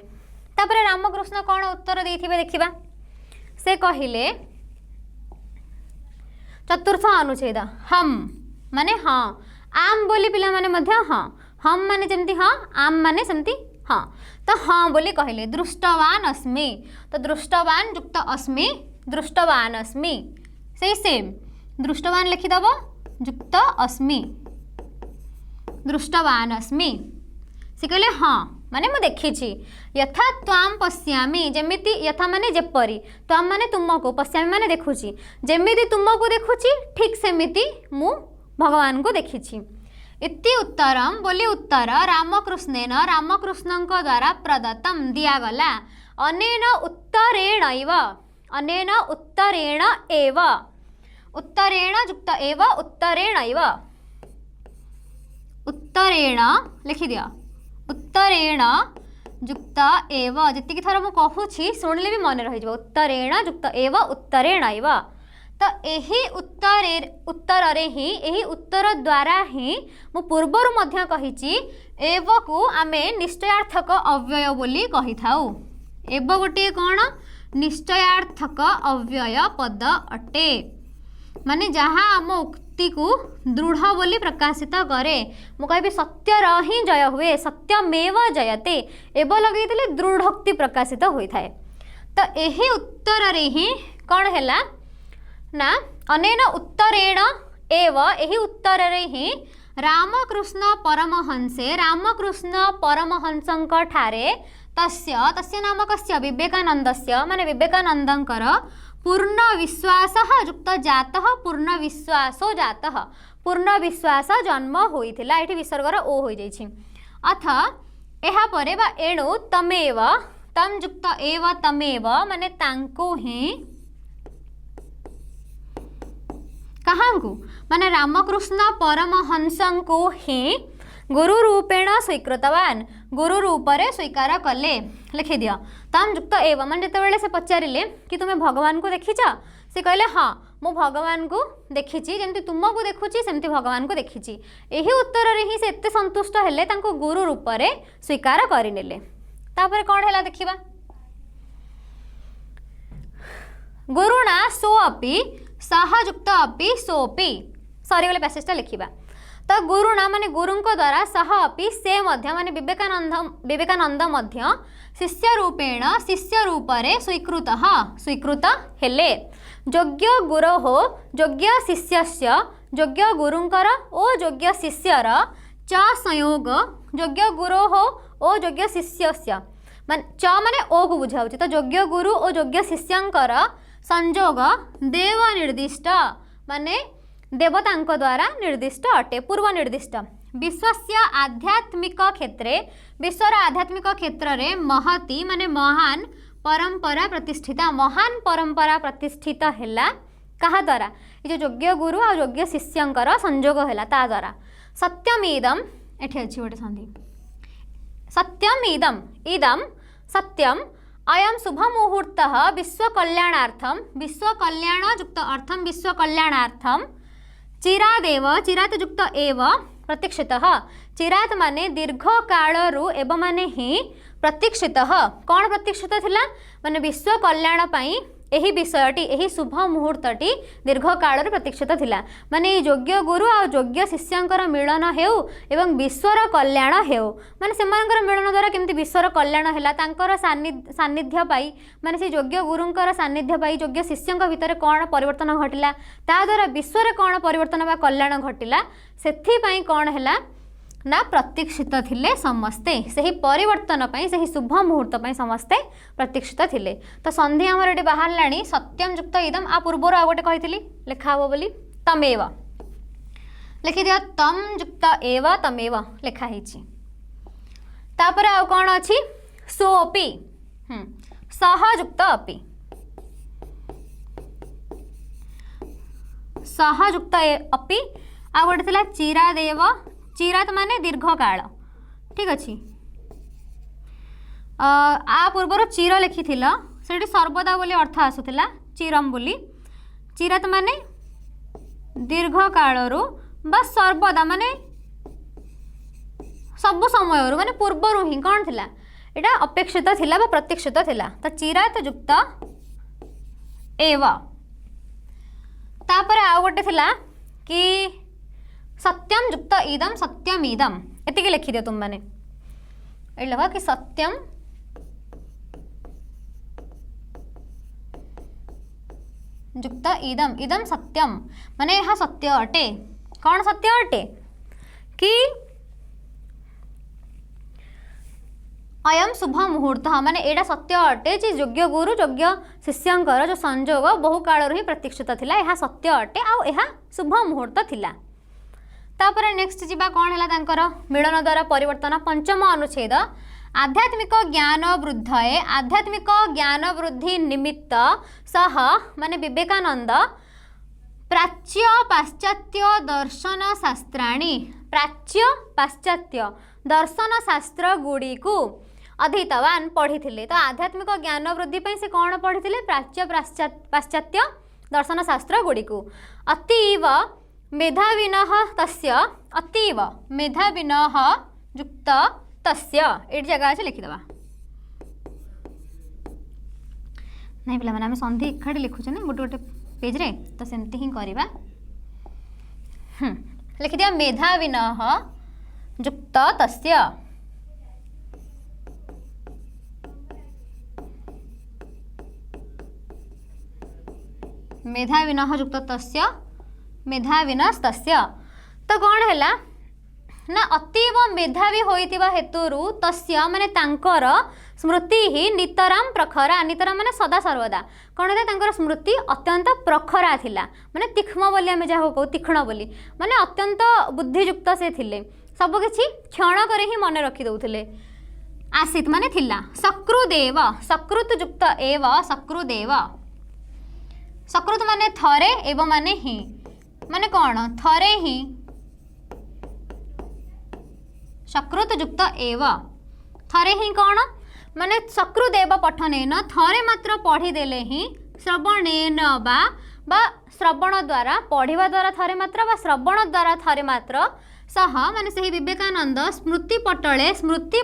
तापर रामकृष्ण कौन उत्तर देथिबे देखिबा से कहिले चतुर्थ अनुच्छेद हम माने हाँ आम बोली पिला माने मध्य हाँ हम माने जमती हाँ आम माने समती हाँ तो हाँ बोली कहले दृष्टवान अस्मि तो दृष्टवान युक्त अस्मि दृष्टवान अस्मि से सेम दृष्टवान लिखिदब युक्त अस्मि दृष्टवान अस्मि से कहले हाँ माने मु देखी यथा ताम पश्यामी जेमिति यथा माने जेपरी ताम माने तुमको पश्यामी माने देखुची जेमिति तुमको देखुची ठीक सेमिति मु भगवान को देखी इति उत्तरम बोली उत्तर रामकृष्णेन रामकृष्णଙ୍କ द्वारा प्रदत्तम दियागला अनेन उत्तरेण एव उत्तरेण युक्त एव उत्तरेण एव उत्तरेण लिखि दिया उत्तरेण जुक्त एव जितकी थर मु कहूछि शुणिले भी मन रही उत्तरेण जुक्त एव उत्तरेण एव तो यही उत्तर रे ही यही उत्तर द्वारा ही मु पूर्वर मध्य कहिछि एव को आमे निश्चयार्थक अव्यय बोली कहि थाउ। एव गोटे कौन निश्चयार्थक अव्यय पद अटे माने जहाँ आम उक्ति को दृढ़ बोली प्रकाशित करे मु कहबी सत्यर ही जय हुए सत्यमेव जयते एव लगे दृढ़ोक्ति प्रकाशित होता है। तो यही उत्तर रे ही कौन है ना अनेन उत्तरेण एव यही उत्तर रे ही रामकृष्ण परमहंसंक ठारे तस्य नाम कस्य विवेकानंदस्य माने विवेकानंदंकर पूर्ण विश्वासः युक्त जातः पूर्ण विश्वासो जातः पूर्ण विश्वास जन्म होइथिला एठी विसर्गर ओ होई जाइछि अथ एहा परे बा एणु तमेव तम युक्त एव तमेव माने तांको ही कहांकु माने रामकृष्ण परमहंसंको ही गुरु रूपेण स्वीकृतवान गुरु रूपरे स्वीकार कले लिखि दिया तम युक्त एव माने जेतेबेले से पचारिले कि तुमे भगवान को देखिछ से कहले हाँ मु भगवान को देखिछि जेमति तुमको देखुछि सेमति भगवान को देखिछि एही उत्तर रे ही से एते संतुष्ट हेले तांको गुरु रूपरे स्वीकार करिनेले। तापर कोन हैला देखिबा गुरुणा सोअपि सहयुक्त अपि सोपि सरी गले पैसेजटा लिखिबा तो गुरुणा माने गुरुंको द्वारा सह अपि से मध्य माने विवेकानंद मध्य शिष्य रूपरे स्वीकृत हेले योग्य गुरोः योग्य शिष्यस्य योग्य गुरुंकर ओ योग्य शिष्यर च संयोग योग्य गुरोः ओ योग्य शिष्यस्य माने च माने ओ को बुझाउछि तो योग्य गुरु ओ योग्य शिष्यंकर संयोग देव निर्दिष्ट माने देवतांक द्वारा निर्दिष्ट अटे पूर्व निर्दिष्ट विश्वस्य आध्यात्मिक क्षेत्रे विश्वर आध्यात्मिक क्षेत्र रे महती माने महान परंपरा प्रतिष्ठित हैला कहा द्वारा ये जो योग्य गुरु और योग्य शिष्यंकर संयोग हैला ता द्वारा सत्यमीदम एठी अछि गोटे संधि सत्यमीदम इदम सत्यम अयम शुभ मुहूर्त विश्व कल्याणार्थम विश्व कल्याण युक्त अर्थम विश्व कल्याणार्थम चिरादेव चिरात युक्त एव प्रतीक्षितः चिरात माने दीर्घ कालरू एवं माने ही प्रतीक्षितः कौन प्रतीक्षित थिला माने विश्व कल्याण पाई एही विषयटी एही शुभ मुहूर्तटी दीर्घ कालरू प्रतीक्षित थिला माने योग्य गुरु और योग्य शिष्यंकर मिलन हेउ एवं विश्वर कल्याण हेउ माने सेमानकर मिलन द्वारा केमती विश्वर कल्याण हैला तांकर सान्निध्य पाई माने से योग्य गुरुंकर सान्निध्य पाई योग्य शिष्यंक भितर कौन परिवर्तन घटिला ता द्वारा विश्वर कौन परिवर्तन बा कल्याण घटिला सेथि पाई कौन हैला ना प्रतीक्षित थिले समस्ते सही परिवर्तन पाई सही शुभ मुहूर्त पाई समस्ते प्रतीक्षित थिले। तो संधि हमर एटी बाहर लाणी सत्यम युक्त इदम आ पूर्वर आ गोटे कहितली लेखा हो बोली तमेव लिखि दिया तम युक्त एव तमेव लेखा हिची तापर आ कोन अछि सोपि सह युक्त अपि सह युक्त अपि आ गोटे थिला चिरादेव चिरात माने दीर्घ काल ठीक अच्छे आ पूर्वर चिर लिखि से सर्वदा बोली अर्थ आसूला चिरम बोली चिरात माने दीर्घ कालरू बा सर्वदा माने सब समय माने पूर्वर ही कौन थिला एटा अपेक्षित थिला बा प्रतीक्षित थिला तो चिरात युक्त एव तापर आ गोटे थिला कि सत्यम युक्त इदम सत्यम इदम एतिके लिखि दियो तुम माने ए लगा कि सत्यम युक्त इदम इदम सत्यम माने यह सत्य अटे कौन सत्य अटे कि अयम शुभ मुहूर्त माने एटा सत्य अटे जे योग्य गुरु योग्य शिष्यंकर जो संयोग बहु काल ही प्रतीक्षित थिला यह सत्य अटे आ यह शुभ मुहूर्त थिला। तापर नेक्स्ट जीवा कौन है तांकर मिलन द्वारा परिवर्तन पंचम अनुच्छेद आध्यात्मिक ज्ञान वृद्धये आध्यात्मिक ज्ञान वृद्धि निमित्त सह माने विवेकानंद प्राच्य पाश्चात्य दर्शन शास्त्राणि प्राच्य पाश्चात्य दर्शन शास्त्र गुड़ी को अधीतवान पढ़ी तो आध्यात्मिक ज्ञान वृद्धि से कौन पढ़ी प्राच्य पाश्चात्य दर्शन शास्त्र गुड़ी को अतीव मेधाविनः तस्य अतीव मेधाविनः युक्त तस्य ये जगह अच्छे लिखिदेवा नहीं पिला आम संधि एकाठी लिखुचे ना गोटे गोटे पेज रे तो सेमती ही करवा लिखिदिया मेधाविनः युक्त तस्य मेधाविनः युक्त तस्य मेधाविनस्तस्य तो कौन है ना अतीव मेधावी होइतिबा हेतुरु तस्य माने तांकर स्मृति ही नितराम प्रखरा नितराम माने सदा सर्वदा कौन है तांकर स्मृति अत्यंत प्रखरा थिला माने तीक्ष्ण बोली आमे जा कहू तीक्ष्ण बोली माने अत्यंत बुद्धियुक्त से थिले सब किछि क्षण करे ही मन रखी दउथिले आसीत माने थिला सकृदेव सकृत युक्त एव सकृदेव सकृत माने थरे एवं माने ही माने कौन थरे ही सकृत युक्त एव थरे ही कौन माने सकृदेव पठनेन थरे मात्र पढ़ीदेले ही श्रवणेन बा श्रवण द्वारा पढ़िबा द्वारा थरे मात्र बा श्रवण द्वारा थरे मात्र सह माने सही विवेकानंद स्मृति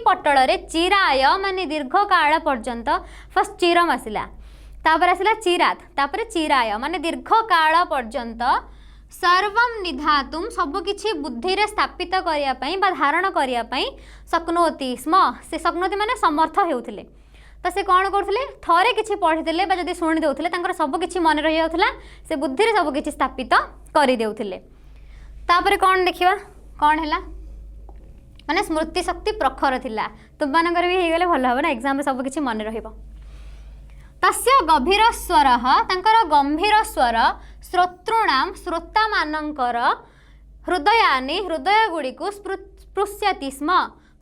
पटल चिराय माने दीर्घ काल पर्यंत फर्स्ट चिरम आसिला तापर आसिला चिरात तापर चिराय माने दीर्घ काल पर्यंत सर्वम निधातुम सबकिछि बुद्धि रे स्थापित करिया पई बा धारण करिया पई शक्नोति स्म से शक्नोति माने समर्थ हेउथिले तो से कौन करथिले थरे किछि पढ़िदेले बा जदि सुनि देउथिले तांकर सबकिछि मन रहि जाउथिला से बुद्धि रे सबकिछि स्थापित करि देउथिले तापर कौन देखिबा कौन हैला माने स्मृति शक्ति प्रखर थिला तुम मानकर भी हेगले भल हो ना एग्जाम रे सबकिछि मन रहिबो तस्य गभीर स्वर तांकर गंभीर स्वर श्रोतृणाम श्रोता मानकर हृदयानि हृदय गुड़ी को स्पृश्यति स्म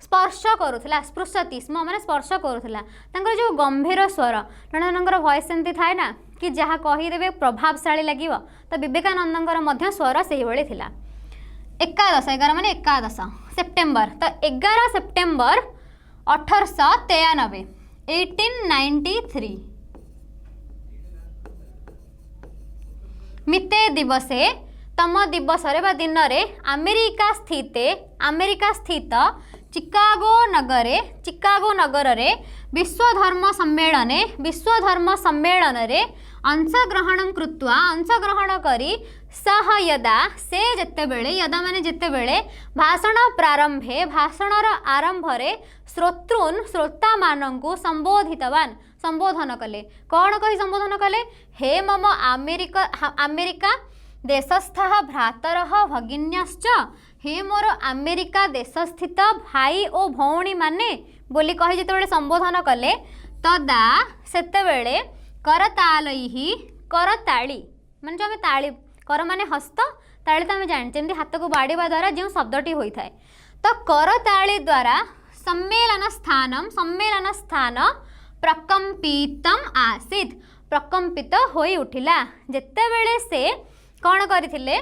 स्पर्श करुला स्पृश्यति स्म माने स्पर्श करुला तांकर जो गंभीर स्वर जन वॉइस एमती थाए ना कि जहाँ कहीदेवे प्रभावशाली लगे तो विवेकानंदर मध्य स्वर से भाई थिला 11 माने 11 सेप्टेम्बर तो 11 सेप्टेम्बर 1893 1893 मिते दिवसे तम दिवस दिन में अमेरिका स्थित चिकागो नगर रे विश्वधर्म सम्मेलन रे अंशग्रहण करी सह यदा से जेतेबेले यदा माने जेतेबेले भाषण प्रारंभे भाषणर आरंभरे श्रोता मानंकु संबोधन कले कौन कही संबोधन कले हे मम अमेरिका देशस्थ भ्रातर भगिन्यश्च हे मोर अमेरिका देशस्थित भाई ओ भौणी माने बोली कही जितेबाला संबोधन कले तदा सेतेबेले करताली माने जो आम ताली कर माने हस्त ताली तो आम जानी हाथ को बाड़ीवा द्वारा जो शब्दटी होता है तो करताली द्वारा सम्मेलन स्थान प्रकंपितम आसीत प्रकंपित होई उठिला जेतेबेले से कौन करथिले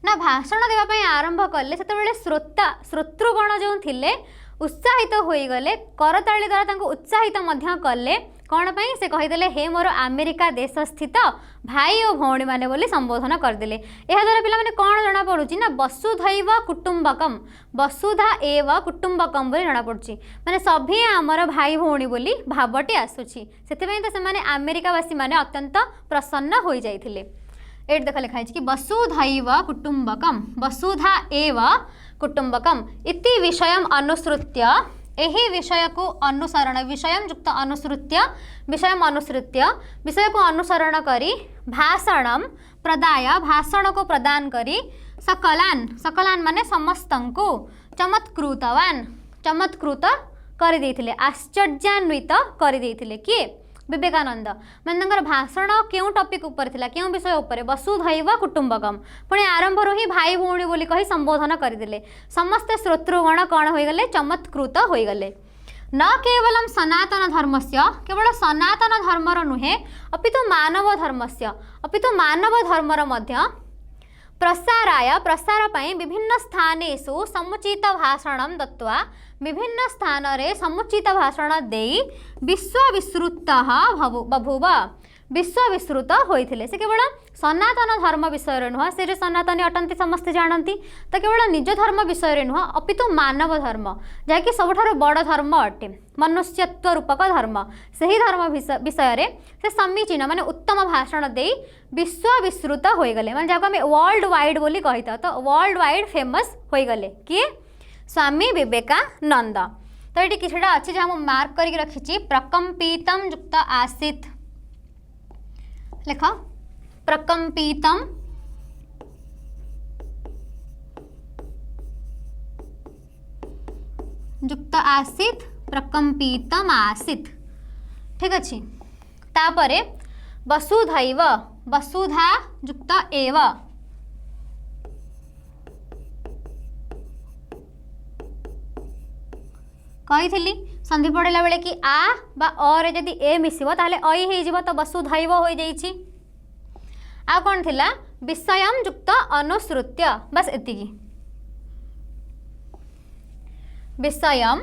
ना भाषण देवा पई आरंभ कले सेतेबेले श्रोतृगण जो थिले उत्साहित होई गले करताली द्वारा तांको उत्साहित मध्य कले कौन पाई से कहीदेले हे मोर अमेरिका देश स्थित भाई और भौणी माने बोली संबोधन करदेले यह द्वारा पिला माने कौन जना पड़ुची ना वसुधैव कुटुंबकम वसुधा एव कुटुंबकम बोली जना पड़ुची माने सभी आमर भाई भौणी बोली भावटी आसुची सेतिपई तो सेमाने अमेरिकावासी माने अत्यंत प्रसन्न होई जाइथिले एट देख लिखा है कि वसुधैव कुटुंबकम वसुधा एव कुटुंबकम इति विषयम अनुसृत्य यही विषय को अनुसरण विषय युक्त विषय को अनुसरण करी भाषण प्रदाय भाषण को प्रदान करी सकलान माने समस्तंकु चमत्कृत कर देथिले आश्चर्यान्वित कर देथिले किए विवेकानंद माने भाषण क्यों टॉपिक ऊपर थिला क्यों विषय ऊपर वसुधैव कुटुंबकम पुणी आरंभ ही भाई भौणी बोली कही संबोधन करदेले समस्त श्रोतृगण कौन हो गले चमत्कृत हो गले न केवलम सनातन धर्मस्य केवल सनातन धर्मर नुहे अपितु मानव धर्मस्य अपितु मानव धर्मर मध्य प्रसाराय प्रसार पाई विभिन्न स्थानेषु समुचित भाषण दत्वा विभिन्न स्थान रे समुचित भाषण देई विश्वविश्रुतः बभूव विश्व विश्रुत होइथिले। से केवल सनातन धर्म विषय नुह, से जो सनातनी अटंती समस्ते जानती, तो केवल निज धर्म विषय नुह अपितु मानव धर्म जहाँकि सबुठारु बड़ धर्म अटे, मनुष्यत्व रूपक धर्म, सही धर्म विषय रे से समीचीन माने उत्तम भाषण दे विश्व विश्रुत हो गले, माने जहाँ आम वर्ल्ड वाइड बोली कही था, तो वर्ल्ड वाइड फेमस हो गले किए स्वामी विवेकानंद। तो ये किसी अच्छी जहाँ मार्क करके रखी प्रकंपितम युक्त आसीत, लेख प्रकंपितम युक्त आसीत, प्रकंपितम आसीत, ठीक अच्छे। तापरे वसुधैव वसुधा युक्त एव, कही संधि पड़ेला बेले कि आ बा अरे जदि ए मिसिबो ताहले अई हे जिवो, तो वसुधैव हो जाइछि। आ कोन थिला विषयम युक्त अनुसृत्य, बस एतिकी विषयम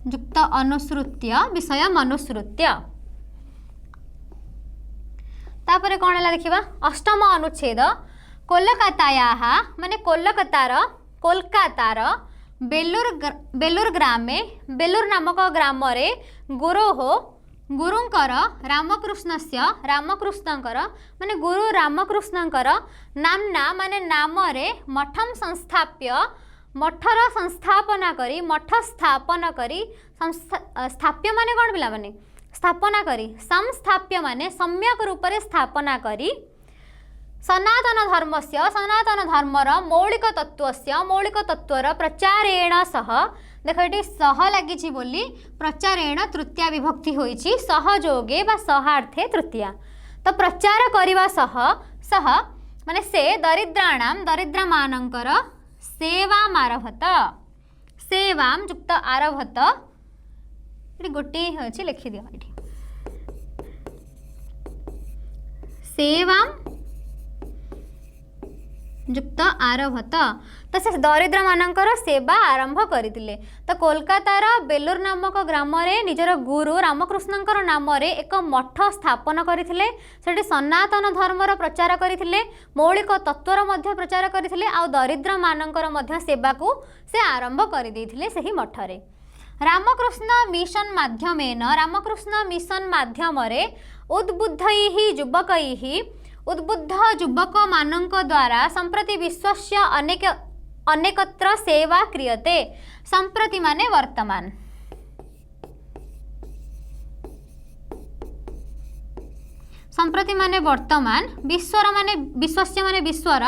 युक्त अनुसृत्य, विषयम अनुसृत्य। तापरे कौन है देखिबा अष्टम अनुच्छेद कोलकाताया माने कोलकातार बेलूर ग्रामे, बेलूर नामक ग्राम रे गुरुंकर रामकृष्णकर माने गुरु रामकृष्णकर नामना माने नाम रे मठम संस्थाप्य, मठर संस्थापना करी, मठ स्थापन करी, स्थाप्य माने कौन पिला माने स्थापना करी, संस्थाप्य माने सम्यक रूप से स्थापना करी सनातन धर्मस्य, सनातन धर्मर मौलिक तत्वर प्रचारेण सह, देख ये सह लगी बोली प्रचारेण तृतीया विभक्ति होइछि, सहयोगे बा सहार्थे तृतीया, तो प्रचार करने सह माने से दरिद्राणाम दरिद्र मानकर सेवामारभत, सेवाम युक्त आरभत, ये गोटे अच्छे लिखि दियो ये सेवाम युक्त आरभत, तो से दरिद्र मानकर सेवा आरंभ करथिले। तो कोलकातार बेलूर नामक ग्राम रे निजर गुरु रामकृष्णकर नाम रे एक मठ स्थापन करथिले, सेठी सनातन धर्मर प्रचार करथिले, मौलिक तत्वर मध्य प्रचार करथिले, आ दरिद्र मानकर मध्य सेवा को से आरंभ कर देथिले सही मठ रे। रामकृष्ण मिशन माध्यमेन, रामकृष्ण मिशन माध्यम रे उद्बुद्धैः युवकैः, उद्बुद्ध युवक मानक द्वारा संप्रति विश्वस्य अनेकत्र सेवा क्रियते, संप्रति माने वर्तमान, संप्रति माने वर्तमान, विश्वर माने विश्वस्य माने विश्वर,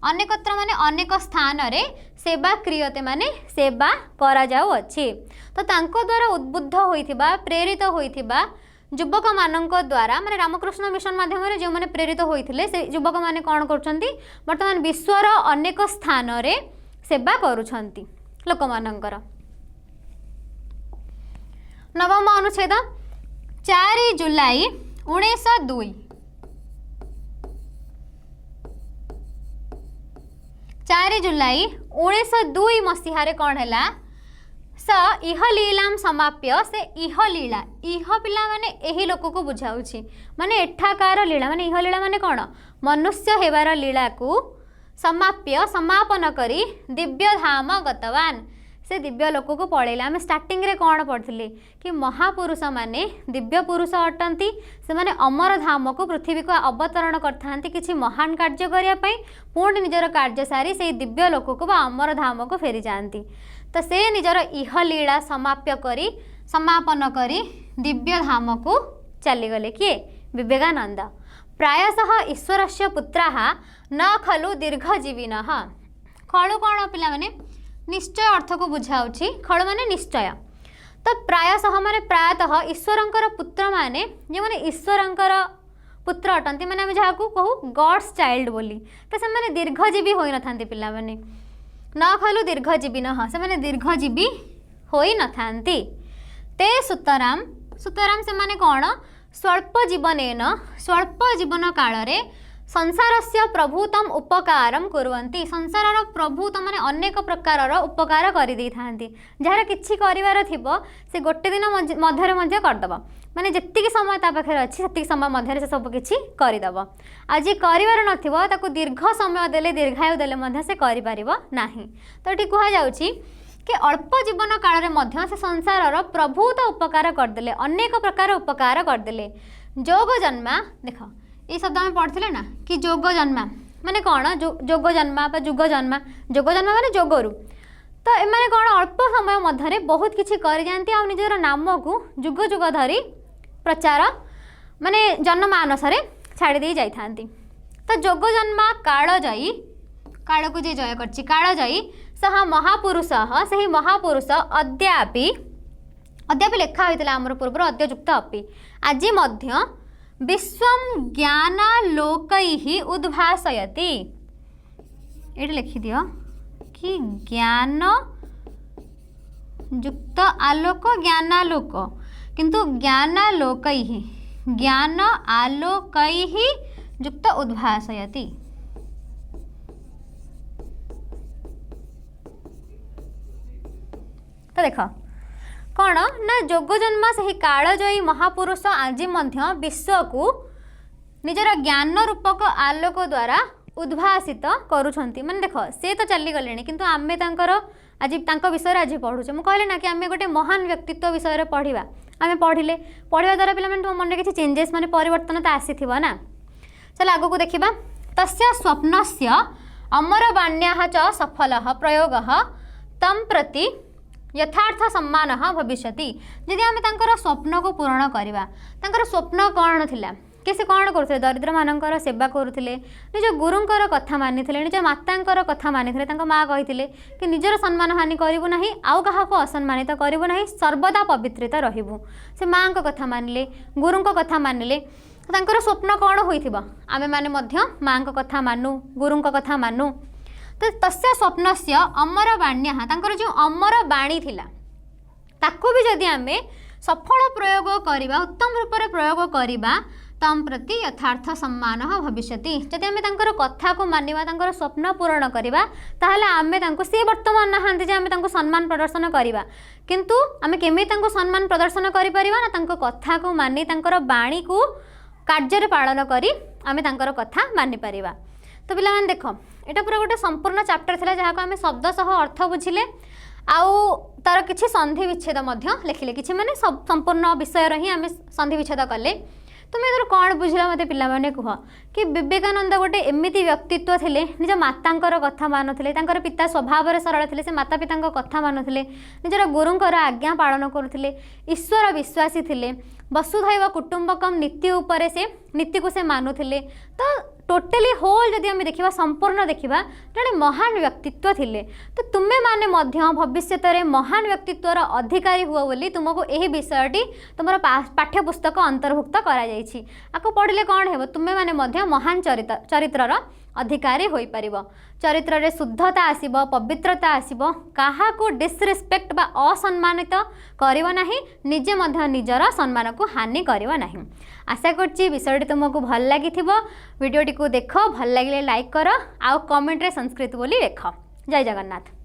अनेकत्र माने अनेक स्थान रे सेवा क्रियते माने सेवा करा जाउ अछि। तो तांको द्वारा उद्बुद्ध होइथिबा, प्रेरित होइथिबा युवक मानक द्वारा माने रामकृष्ण मिशन माध्यम रे जो माने प्रेरित होइथिले से युवक माने कोन करूछंती वर्तमान विश्वर अनेक स्थान रे सेवा करूछंती लोक मानकर। नवम अनुच्छेद 4 जुलाई 1902, 4 जुलाई 1902 मसीह कौन है स इह लीलाम समाप्य, से इह लीला, इह पिला माने एही लोक को बुझाउछि, माने एठाकार लीला माने इह लीला माने कौन मनुष्य हेबार लीला को समाप्य समापन करी दिव्य धाम गतवान, से दिव्य लोक को पळेला। आम स्टार्टिंग रे कौन पढ़थिले कि महापुरुष माने दिव्य पुरुष अटंती, से माने अमर धाम को पृथ्वी को अवतरण करथांती किछि महान कार्य करिया पई, पुणी निजर कार्य सारी से दिव्य लोक को बा अमर धाम को फेरी जाती। तो से निजर इह लीला समाप्य करी समापन करी दिव्य धाम को चलीगले किए विवेकानंद। प्रायशः ईश्वरस्य पुत्राः न खलु दीर्घजीविनः, खलु कौन पिला माने निश्चय अर्थ को बुझाउछि, खलु माने निश्चय। तो प्रायशः माने प्रायतः ईश्वरंकर पुत्र माने जे माने ईश्वरंकर पुत्र अटंती, माने आम जहाँ कहू गॉड्स चाइल्ड बोली, तो से माने दीर्घजीवी होई नथांती पिला माने, न खलु दीर्घजीवी न से माने दीर्घजीवी होई नथांती। ते सुतराम सुतरां से कौन स्वल्प जीवन काल रे संसारस्य प्रभुतम उपकारम कुर्वन्ति संसारर प्रभुत माने अनेक प्रकारर उपकार करि दै थांती जार किछि करिवार थिबो से गोटे दिन मध्यरे मध्य करदब माने जेतिकी समय ता पाखरे अछि सेतिकी समय मध्यरे से सब किछि करिदब आज करिवार नथिबो ताकू दीर्घ समय देले दीर्घायु देले मध्य से करि परिबो नाही तो एठी कुहा जाउछि कि अल्प जीवन काल रे मध्य से संसारर प्रभुत उपकार करदेले अनेक प्रकार उपकार करदेले जोग जन्मा देख ये शब्द आम पढ़ते ना कि जोग जन्मा माने कौन जोग जन्मा जुग जन्मा माने जोगरु तो एमाने कौन अल्प समय मध्य बहुत किछि कर जाती आ निजर नाम को जुग जुग धरी प्रचार माने जनमानस छाड़ी दे जाइथांती तो जोग जन्मा कालजयी काल को जे जय करछि कालजयी सह महापुरुष से महापुरुष अद्यापि लेखा होता आमर पूर्व अद्ययुक्त अपि आज मध्य विश्वम ज्ञानालोकैः उद्भासयति ये लिखि दियो कि ज्ञान युक्त आलोक ज्ञानालोक किंतु ज्ञानालोकैः ज्ञान आलोकैः युक्त उद्भासयति तो देख कौन ना जोग जन्मा से ही कालजयी महापुरुष आज विश्व को निजर ज्ञान रूपक आलोक द्वारा उद्भासित करुछंती माने देख से तो चली गले किंतु आमे तांकर आज तांको विषय आज पढ़ुचे मुझे कहले ना कि आमे गोटे महान व्यक्तित्व विषय पढ़ा आमे पढ़ा द्वारा पे मन में किसी चेंजेस माने परिवर्तन तो आसीथिबो ना चल आगो को देखिबा तस्य स्वप्नस्य अमरवाण्याः च सफलः प्रयोगः तम प्रति यथार्थ सम्मान भविष्यति यदि आम तांकर स्वप्न को पूरण करवा तांकर स्वप्न कौन थिला कि से कौन करुले दरिद्र मानकर सेवा करुले निज गुरुंकर कथा मानी निज मातांकर कथा मानी माँ कही कि निजर सम्मान हानि करू ना आउ क्या असम्मानित करू ना सर्वदा पवित्रित रहबू से माँ को कथा मानिले गुरुंक कथा मानिले तांकर स्वप्न कौन होइथिबो आमे माने मध्य माँ को कथा मानू गुरुंक कथा मानू तो तस्य स्वप्नस्य अमरवाण्याः तांकर जो अमर बाणी थिला ताको भी जदि आमे सफल प्रयोग करिबा उत्तम रूप से प्रयोग करिबा तम प्रति यथार्थ सम्मान भविष्यति जदि आमे तांकर कथा को मानिबा तांकर स्वप्न पूर्ण करिबा ताहले आमे तांको से वर्तमान नहांती जे आमे तांको सम्मान प्रदर्शन करिबा किंतु आमे केमे तांको सम्मान प्रदर्शन करि परिबा ना तांको कथा को मानि तांकर बाणी को कार्य पालन करी आमे तांकर कथा मानि परिबा तो पिला माने देखो एटा पूरा गोटे संपूर्ण चैप्टर थिला जहाँ को आमे शब्द सह अर्थ बुझिले आउ तार किछि संधि विच्छेद मध्य लिखिले किछि माने सब संपूर्ण विषय रही आमे संधि विच्छेद कले तुम एथर कौन बुझला मते पिला माने कह कि विवेकानंद गोटे एमिति व्यक्तित्व थिले निज मातांकर कथा मानुथिले तांकर पिता स्वभाव रे सरल थिले से माता पितांक कथा मानुथिले निजर गुरुंकर आज्ञा पालन करुथिले ईश्वर विश्वासी थिले वसुधैव कुटुंबकम नीति उपरे से नीति को से मानुथिले तो टोटली होल जदि आम देखा संपूर्ण देखा जड़े महान व्यक्तित्व थिले तो तुम्हें माने मध्य भविष्य में महान व्यक्तित्वर अधिकारी हुआ बोली तुमको यही विषयटी तुम पाठ्यपुस्तक अंतर्भुक्त करा पढ़ले कौन है तुम्हें माने मध्य महान चरित्रर अधिकारी हो पार चरित्र रे शुद्धता आसीबो पवित्रता आसीबो काहा को डिसरिस्पेक्ट बा असम्मानित करिवो नाही निजे मध्य निजर सम्मान को हानि करिवो नाही आशा करछि विषयटी तुमको भल लागिथिबो वीडियोटी को देख भल लागिले लाइक कर आउ कमेंट रे संस्कृत बोली लेख जय जगन्नाथ।